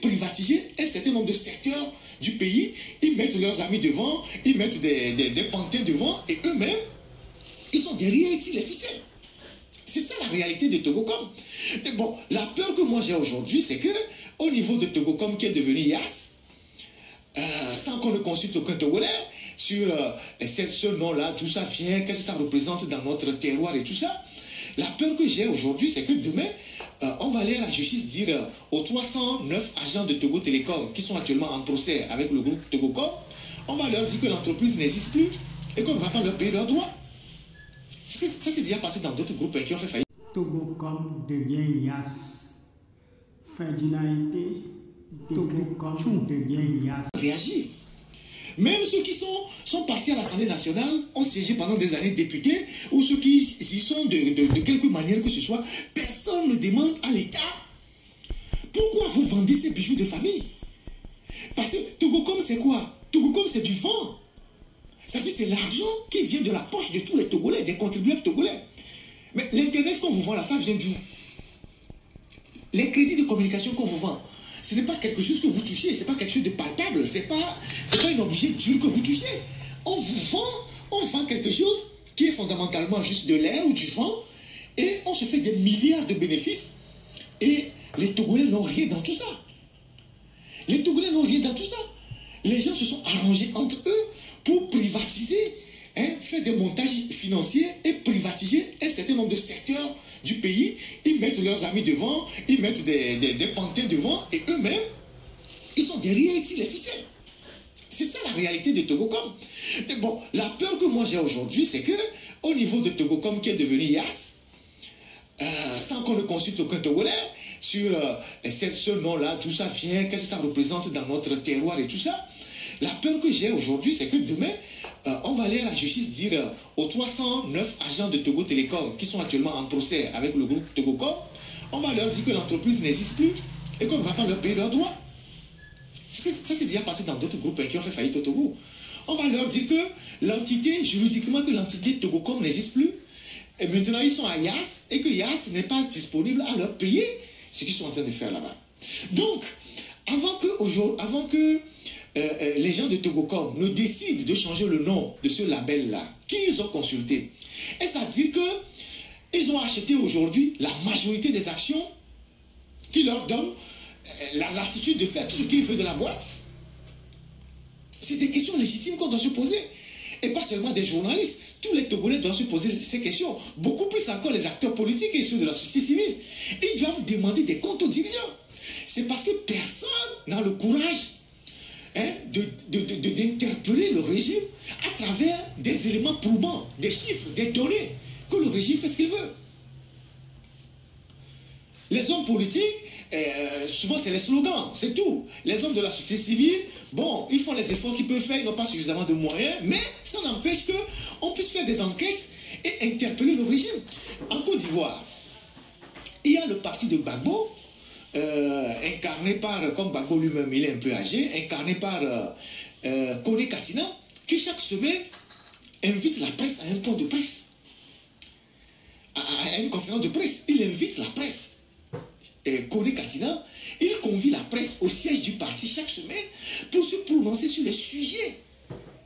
privatiser un certain nombre de secteurs du pays. Ils mettent leurs amis devant, ils mettent des pantins devant, et eux-mêmes, ils sont derrière et tirent les ficelles. C'est ça la réalité de Togocom. Mais bon, la peur que moi j'ai aujourd'hui, c'est que au niveau de Togocom, qui est devenu IAS, sans qu'on ne consulte aucun Togolais, sur ce nom-là, d'où ça vient, qu'est-ce que ça représente dans notre terroir et tout ça, la peur que j'ai aujourd'hui, c'est que demain, on va aller à la justice dire aux 309 agents de Togo Télécom qui sont actuellement en procès avec le groupe Togocom, on va leur dire que l'entreprise n'existe plus et qu'on ne va pas leur payer leurs droits. Ça s'est déjà passé dans d'autres groupes qui ont fait faillite. Togocom devient IAS. Ferdinandité, Togocom devient IAS. Réagir. Même ceux qui sont partis à l'Assemblée nationale ont siégé pendant des années députés, ou ceux qui y sont de quelque manière que ce soit, personne ne demande à l'État pourquoi vous vendez ces bijoux de famille. Parce que Togocom c'est quoi? Togocom c'est du vent. Ça c'est l'argent qui vient de la poche de tous les Togolais, des contribuables togolais. Mais l'internet qu'on vous vend là, ça vient d'où? Les crédits de communication qu'on vous vend, ce n'est pas quelque chose que vous touchez, ce n'est pas quelque chose de palpable, ce n'est pas un objet dur que vous touchez. On vend quelque chose qui est fondamentalement juste de l'air ou du vent, et on se fait des milliards de bénéfices, et les Togolais n'ont rien dans tout ça. Les Togolais n'ont rien dans tout ça. Les gens se sont arrangés entre eux pour privatiser, faire des montages financiers et privatiser un certain nombre de secteurs du pays. Ils mettent leurs amis devant, ils mettent des pantins devant, et eux-mêmes, ils sont derrière et tirent les ficelles. C'est ça la réalité de Togocom. Mais bon, la peur que moi j'ai aujourd'hui, c'est que au niveau de Togocom, qui est devenu IAS, sans qu'on ne consulte aucun Togolais, sur ce nom-là, d'où ça vient, qu'est-ce que ça représente dans notre terroir et tout ça, la peur que j'ai aujourd'hui, c'est que demain, on va aller à la justice dire aux 309 agents de Togo Télécom qui sont actuellement en procès avec le groupe Togocom, on va leur dire que l'entreprise n'existe plus et qu'on ne va pas leur payer leurs droits. Ça s'est déjà passé dans d'autres groupes qui ont fait faillite au Togo. On va leur dire que l'entité, juridiquement, que l'entité Togocom n'existe plus. Et maintenant, ils sont à IAS et que IAS n'est pas disponible à leur payer ce qu'ils sont en train de faire là-bas. Donc, avant que les gens de Togocom ne décident de changer le nom de ce label-là, qu'ils ont consulté, est-ce à dire qu'ils ont acheté aujourd'hui la majorité des actions qui leur donnent l'attitude de faire tout ce qu'ils veulent de la boîte? C'est des questions légitimes qu'on doit se poser. Et pas seulement des journalistes. Tous les Togolais doivent se poser ces questions. Beaucoup plus encore les acteurs politiques et ceux de la société civile. Ils doivent demander des comptes aux dirigeants. C'est parce que personne n'a le courage d'interpeller le régime à travers des éléments probants, des chiffres, des données, que le régime fait ce qu'il veut. Les hommes politiques, souvent c'est les slogans, c'est tout. Les hommes de la société civile, bon, ils font les efforts qu'ils peuvent faire, ils n'ont pas suffisamment de moyens, mais ça n'empêche qu'on puisse faire des enquêtes et interpeller le régime. En Côte d'Ivoire, il y a le parti de Gbagbo, incarné par, comme Gbagbo lui-même, il est un peu âgé, incarné par Kone Katina, qui chaque semaine invite la presse à un point de presse, à une conférence de presse. Il invite la presse. Kone Katina, il convie la presse au siège du parti chaque semaine pour se prononcer sur les sujets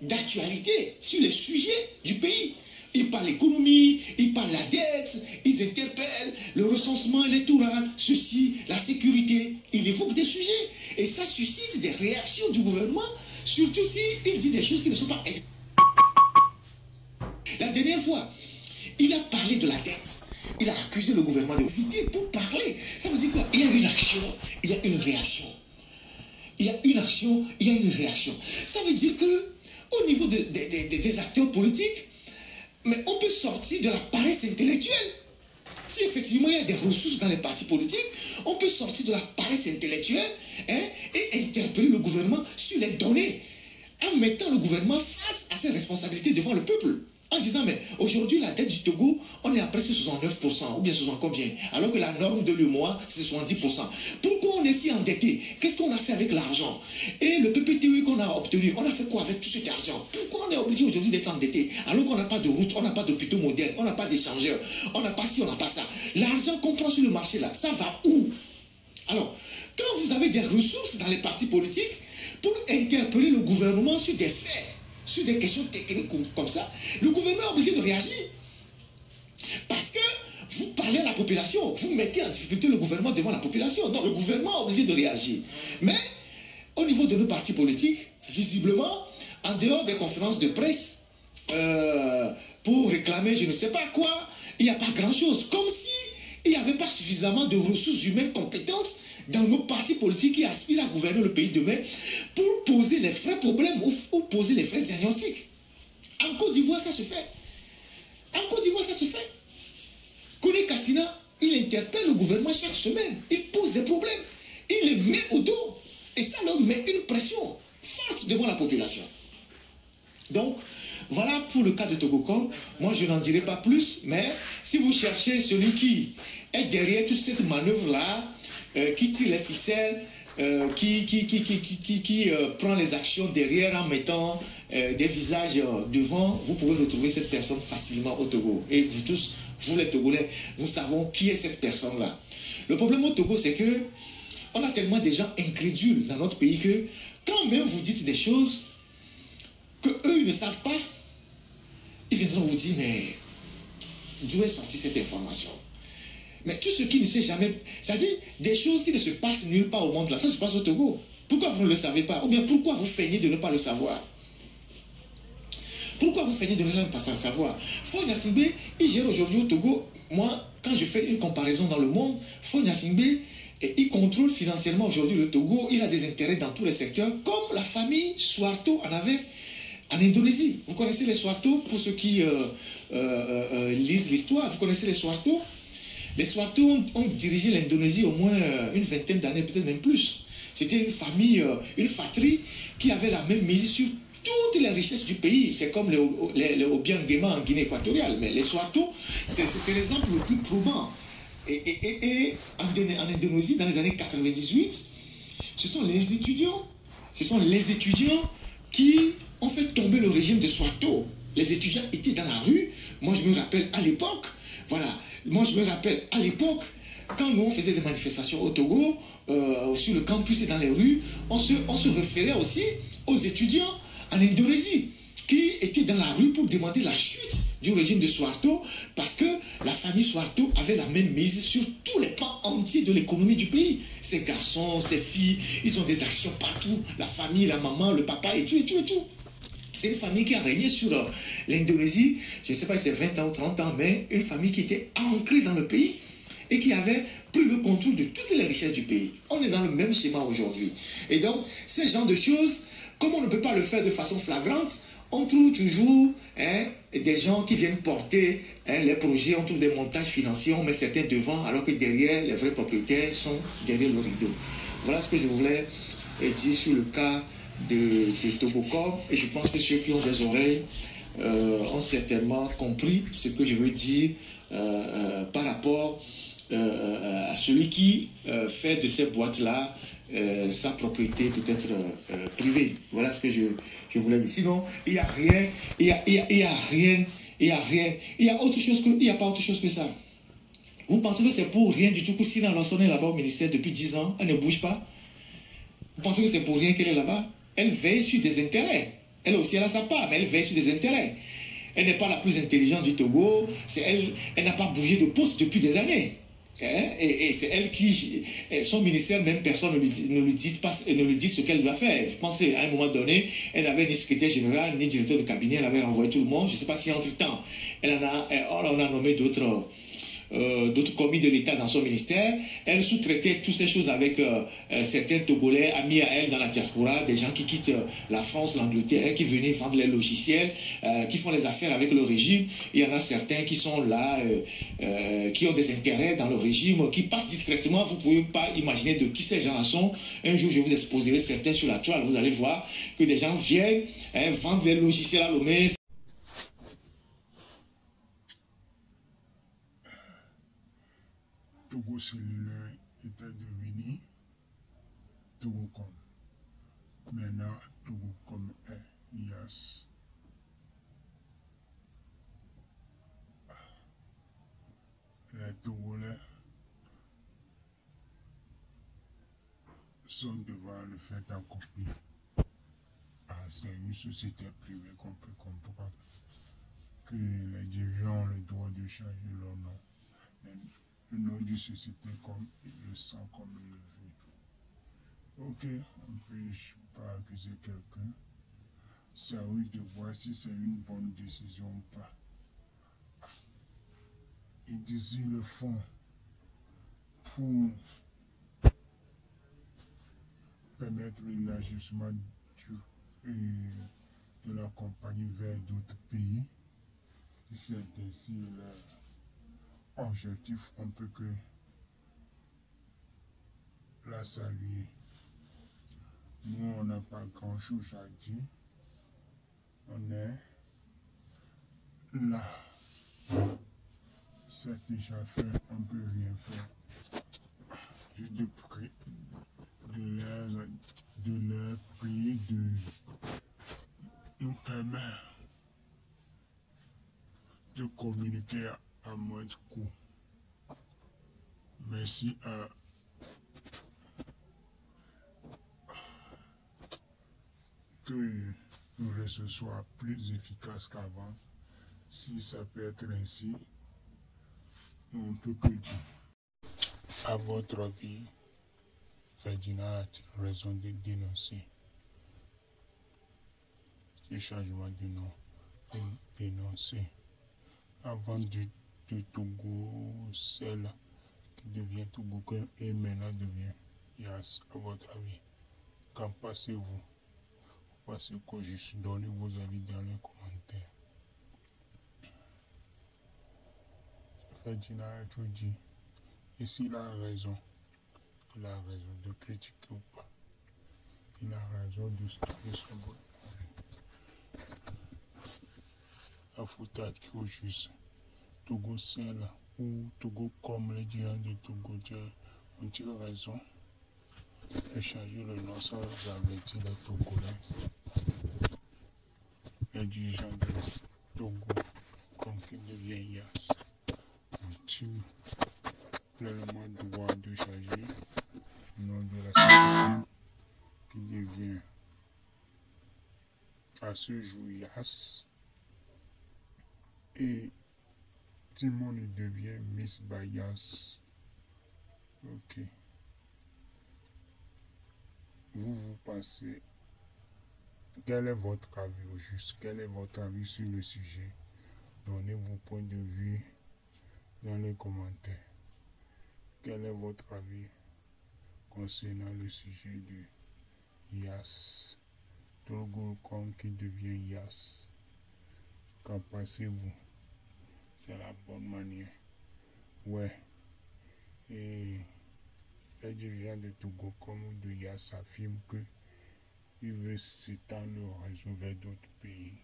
d'actualité, sur les sujets du pays. Ils parlent l'économie, ils parlent la dette, ils interpellent le recensement électoral, ceci, la sécurité. Ils évoquent des sujets. Et ça suscite des réactions du gouvernement, surtout s'il dit des choses qui ne sont pas exactes. La dernière fois, il a parlé de la dette. Il a accusé le gouvernement de éviter pour parler. Ça veut dire quoi? Il y a une action, il y a une réaction. Il y a une action, il y a une réaction. Ça veut dire que au niveau des acteurs politiques, mais on peut sortir de la paresse intellectuelle. Si effectivement il y a des ressources dans les partis politiques, on peut sortir de la paresse intellectuelle et interpeller le gouvernement sur les données, en mettant le gouvernement face à ses responsabilités devant le peuple. En disant, mais aujourd'hui, la dette du Togo, on est à presque 69%, ou bien 60 combien? Alors que la norme de l'UEMOA, c'est 70%. Pourquoi on est si endetté? Qu'est-ce qu'on a fait avec l'argent? Et le PPTE qu'on a obtenu, on a fait quoi avec tout cet argent? Pourquoi on est obligé aujourd'hui d'être endetté? Alors qu'on n'a pas de route, on n'a pas d'hôpitaux modernes, on n'a pas d'échangeurs, on n'a pas ci, on n'a pas ça. L'argent qu'on prend sur le marché là, ça va où? Alors, Quand vous avez des ressources dans les partis politiques pour interpeller le gouvernement sur des faits, sur des questions techniques comme ça, le gouvernement est obligé de réagir. Parce que vous parlez à la population, vous mettez en difficulté le gouvernement devant la population. Donc le gouvernement est obligé de réagir. Mais au niveau de nos partis politiques, visiblement, en dehors des conférences de presse, pour réclamer je ne sais pas quoi, il n'y a pas grand-chose. Comme si il n'y avait pas suffisamment de ressources humaines compétentes dans nos partis politiques qui aspirent à gouverner le pays demain pour poser les vrais problèmes ou poser les vrais diagnostics. En Côte d'Ivoire, ça se fait. En Côte d'Ivoire, ça se fait. Kone Katina, il interpelle le gouvernement chaque semaine. Il pose des problèmes. Il les met au dos. Et ça leur met une pression forte devant la population. Donc, voilà pour le cas de Togocom. Moi, je n'en dirai pas plus, mais si vous cherchez celui qui est derrière toute cette manœuvre-là, qui tire les ficelles, qui prend les actions derrière en mettant des visages devant, vous pouvez retrouver cette personne facilement au Togo. Et vous tous, vous les Togolais, nous savons qui est cette personne-là. Le problème au Togo, c'est que on a tellement de gens incrédules dans notre pays que quand même vous dites des choses que eux ils ne savent pas, ils viendront vous dire, mais d'où est sortie cette information? Mais tout ce qui ne sait jamais, c'est-à-dire des choses qui ne se passent nulle part au monde là, ça se passe au Togo. Pourquoi vous ne le savez pas? Ou bien pourquoi vous feignez de ne pas le savoir? Pourquoi vous feignez de ne pas le savoir? Faure Gnassingbé, il gère aujourd'hui au Togo. Moi, quand je fais une comparaison dans le monde, Faure Gnassingbé, il contrôle financièrement aujourd'hui le Togo. Il a des intérêts dans tous les secteurs, comme la famille Suharto en avait en Indonésie. Vous connaissez les Suharto, pour ceux qui lisent l'histoire, vous connaissez les Suharto? Les Suharto ont dirigé l'Indonésie au moins une vingtaine d'années, peut-être même plus. C'était une famille, une fratrie qui avait la même mise sur toutes les richesses du pays. C'est comme les Obiang-Guema en Guinée équatoriale. Mais les Suharto, c'est l'exemple le plus probant. Et en Indonésie, dans les années 98, ce sont les étudiants qui ont fait tomber le régime de Suharto. Les étudiants étaient dans la rue. Moi, je me rappelle à l'époque, voilà, quand nous on faisait des manifestations au Togo, sur le campus et dans les rues, on se référait aussi aux étudiants en Indonésie qui étaient dans la rue pour demander la chute du régime de Suharto parce que la famille Suharto avait la même mise sur tous les pans entiers de l'économie du pays. Ces garçons, ces filles, ils ont des actions partout. La famille, la maman, le papa et tout. C'est une famille qui a régné sur l'Indonésie, je ne sais pas si c'est 20 ans ou 30 ans, mais une famille qui était ancrée dans le pays et qui avait pris le contrôle de toutes les richesses du pays. On est dans le même schéma aujourd'hui. Et donc, ce genre de choses, comme on ne peut pas le faire de façon flagrante, on trouve toujours des gens qui viennent porter les projets, on trouve des montages financiers, on met certains devant, alors que derrière, les vrais propriétaires sont derrière le rideau. Voilà ce que je voulais dire sur le cas de Togocom, et je pense que ceux qui ont des oreilles ont certainement compris ce que je veux dire par rapport à celui qui fait de ces boîtes-là sa propriété peut-être privée. Voilà ce que je voulais dire. Sinon, il n'y a rien, il n'y a autre chose que, il n'y a pas autre chose que ça. Vous pensez que c'est pour rien du tout que Sina Lansone est là-bas au ministère depuis 10 ans, elle ne bouge pas? Vous pensez que c'est pour rien qu'elle est là-bas? Elle veille sur des intérêts. Elle aussi, elle a sa part, mais elle veille sur des intérêts. Elle n'est pas la plus intelligente du Togo. Elle n'a pas bougé de poste depuis des années. Et c'est elle qui... Son ministère, même personne ne lui dit ce qu'elle doit faire. Je pense qu'à un moment donné, elle n'avait ni secrétaire général, ni directeur de cabinet. Elle avait renvoyé tout le monde. Je ne sais pas si entre-temps, on a nommé d'autres commis de l'État dans son ministère. Elle sous-traitait toutes ces choses avec certains Togolais amis à elle dans la diaspora, des gens qui quittent la France, l'Angleterre, qui venaient vendre les logiciels, qui font les affaires avec le régime. Il y en a certains qui sont là, qui ont des intérêts dans le régime, qui passent discrètement. Vous ne pouvez pas imaginer de qui ces gens-là sont. Un jour, je vous exposerai certains sur la toile. Vous allez voir que des gens viennent vendre les logiciels à Lomé. Togo cellulaire était devenu Togocom. Maintenant, Togocom est IAS. Les Togolais sont devant le fait accompli. C'est une société privée qu'on peut comprendre que les dirigeants ont le droit de changer leur nom. Le nom d'une société comme ils le sentent, comme ils le veulent. Ok, on ne peut pas accuser quelqu'un. C'est à eux de voir si c'est une bonne décision ou pas. Ils désirent le fond pour permettre l'élargissement de la compagnie vers d'autres pays. Si c'est ainsi leur objectif, on peut que la saluer. Nous, on n'a pas grand-chose à dire. On est là. C'est déjà fait, on ne peut rien faire. Juste de leur prier de nous permettre de communiquer à moindre coût. Merci à que le réseau soit plus efficace qu'avant. Si ça peut être ainsi, on ne peut que dire. À votre avis, Ferdinand a-t-il raison de dénoncer le changement de nom? Dénoncer. Avant du Togo, celle qui devient Togo et maintenant devient Yas, à votre avis. Qu'en pensez-vous? Passez quoi juste, donnez vos avis dans les commentaires. Ferdinand a tout dit. Et s'il a raison de critiquer ou pas. Il a raison de stopper son bon. La faute à qui au juste? Togo celle ou Togo comme les dirigeants de Togo ont-ils raison de changer le nom sans avertir les Togolais? Les dirigeants de Togo comme qui devient Yas ont-ils pleinement droit de changer le nom de la société qui devient à ce jour Yas et Timon devient Miss Bayas? Ok. Vous pensez, quel est votre avis au juste? Quel est votre avis sur le sujet? Donnez vos points de vue dans les commentaires. Quel est votre avis concernant le sujet de Yas? Togo Kong qui devient Yas. Qu'en pensez-vous? C'est la bonne manière. Ouais. Et les dirigeants de Togo comme de Yas affirment qu'ils veulent s'étendre le réseau vers d'autres pays.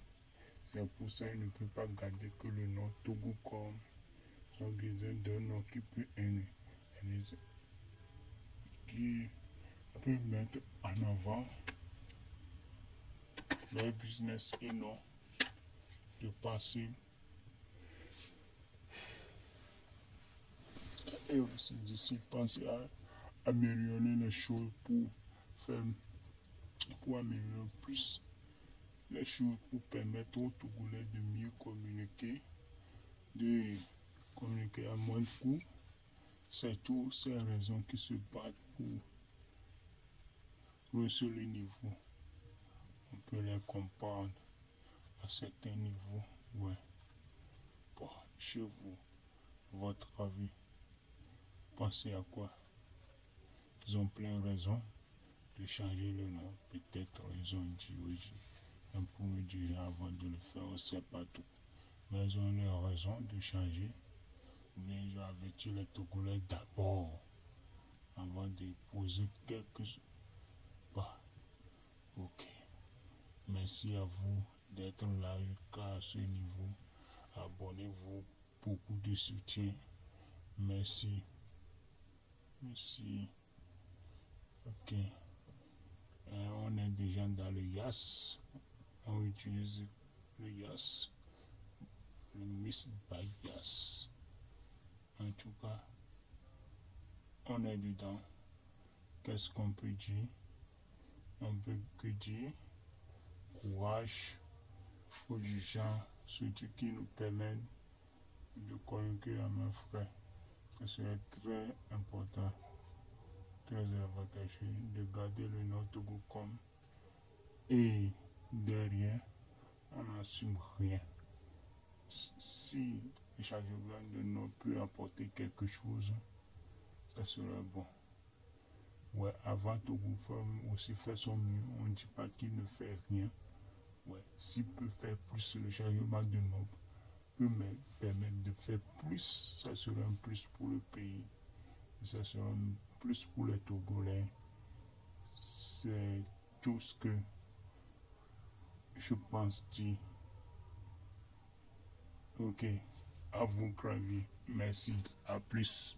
C'est pour ça qu'ils ne peuvent pas garder que le nom Togo comme ils ont besoin d'un nom qui peut mettre en avant leur business et non de passer et aussi d'ici penser à améliorer les choses pour améliorer plus les choses pour permettre aux Togolais de mieux communiquer, à moins de coûts. C'est toutes ces raisons qui se battent pour rehausser le niveau. On peut les comprendre à certains niveaux. Ouais. Bon, chez vous, votre avis, pensez à quoi? Ils ont plein raison de changer le nom. Peut-être ils ont dit oui. On pourrait dire avant de le faire, on ne sait pas tout. Mais ils ont leur raison de changer. Mais ils ont averti les Togolais d'abord avant de poser quelques... Bah, ok. Merci à vous d'être là jusqu'à ce niveau. Abonnez-vous, beaucoup de soutien. Merci. Merci. Ok. On est déjà dans le Yas. On utilise le Yas. Le Miss by Yas. En tout cas, on est dedans. qu'est-ce qu'on peut dire? On peut que dire courage aux gens, ceux qui nous permettent de conquérir un frère. Ce serait très important, très avantageux de garder le Nord-Togo comme et derrière, on n'assume rien. Si chaque journal de Nord peut apporter quelque chose, ça serait bon. Ouais, avant Togo aussi faire son mieux, on ne dit pas qu'il ne fait rien. Ouais, s'il peut faire plus, le changement de Nord peut me permettre de faire plus, ça serait un plus pour le pays. Ça serait un plus pour les Togolais. C'est tout ce que je pense dire. Ok, à vous, Kravi. Merci, à plus.